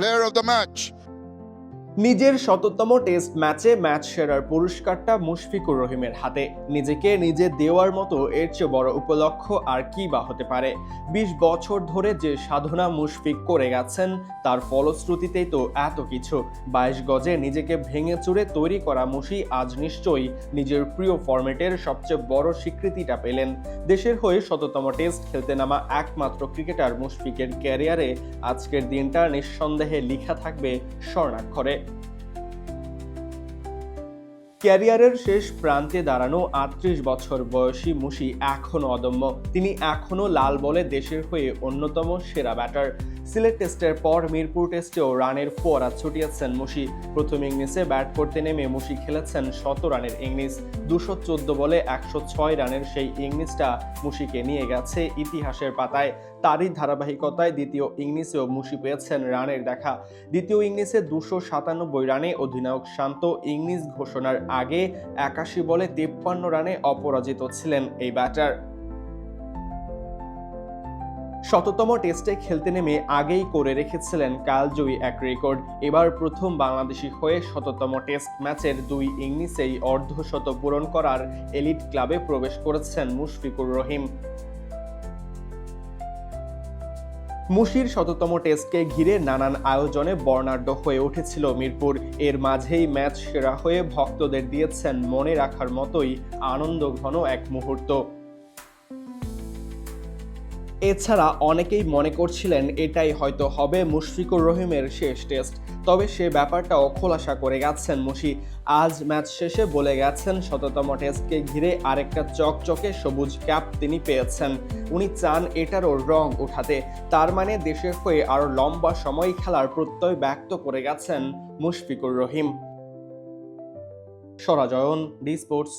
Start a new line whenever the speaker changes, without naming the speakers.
Player of the match.
নিজের শততম test ম্যাচে ম্যাচ সেরার পুরস্কারটা মুশফিকুর রহিমের হাতে। নিজেকে নিজে দেওয়ার মতো এর চেয়ে বড় উপলক্ষ আর কি বা হতে পারে। ২০ বছর ধরে যে সাধনা মুশফিক করে গেছেন তার ফলশ্রুতিতেই তো এত কিছু। ২২ গজে নিজেকে ভেঙে চুরে তৈরি করা মুশি আজ নিশ্চয়ই নিজের প্রিয় ফরম্যাটের সবচেয়ে বড় স্বীকৃতিটা পেলেন। দেশের হয়ে শততম টেস্ট খেলতে নামা একমাত্র ক্রিকেটার মুশফিকের ক্যারিয়ারে আজকের দিনটা নিঃসন্দেহে লিখা থাকবে স্বর্ণাক্ষরে। ক্যারিয়ারের শেষ প্রান্তে দাঁড়ানো ৩৮ বছর বয়সী মুশি এখনও অদম্য। তিনি এখনও লাল বলে দেশের হয়ে অন্যতম সেরা ব্যাটার। সিলেট টেস্টের পর মিরপুর টেস্টেও রানের ফোয়ারা ছুটিয়েছেন মুশি। প্রথম ইনিংসে ব্যাট করতে নেমে মুশি খেলেছেন ১০০ রানের ইনিংস। ২১৪ বলে ১০৬ রানের সেই ইনিংসটা মুশিকে নিয়ে গেছে ইতিহাসের পাতায়। তারই ধারাবাহিকতায় দ্বিতীয় ইনিংসেও মুশি পেয়েছেন রানের দেখা। দ্বিতীয় ইনিংসে ২৯৭ রানে অধিনায়ক শান্ত ইনিংস ঘোষণার আগে ৮১ বলে ৫৩ রানে অপরাজিত ছিলেন এই ব্যাটার। শততম টেস্টে খেলতে নেমে আগেই করে রেখেছিলেন কালজয়ী এক রেকর্ড। এবার প্রথম বাংলাদেশি হয়ে শততম টেস্ট ম্যাচের ২ ইনিংসেই অর্ধশত পূরণ করার এলিট ক্লাবে প্রবেশ করেছেন মুশফিকুর রহিম। মুশির শততম টেস্টকে ঘিরে নানান আয়োজনে বর্ণাঢ্য হয়ে উঠেছিল মিরপুর। এর মাঝেই ম্যাচ সেরা হয়ে ভক্তদের দিয়েছেন মনে রাখার মতোই আনন্দঘন এক মুহূর্ত। এছাড়া অনেকেই মনে করছিলেন এটাই হয়তো হবে মুশফিকুর রহিমের শেষ টেস্ট। তবে সে ব্যাপারটাও খোলাসা করে গেছেন মুশি। আজ ম্যাচ শেষে বলে গেছেন শততম টেস্টকে ঘিরে আরেকটা চকচকে সবুজ ক্যাপ তিনি পেয়েছেন। উনি চান এটারও রং ওঠাতে। তার মানে দেশের হয়ে আরো লম্বা সময় খেলার প্রত্যয় ব্যক্ত করে গেছেন মুশফিকুর রহিম। সরাজয়ন, D sports.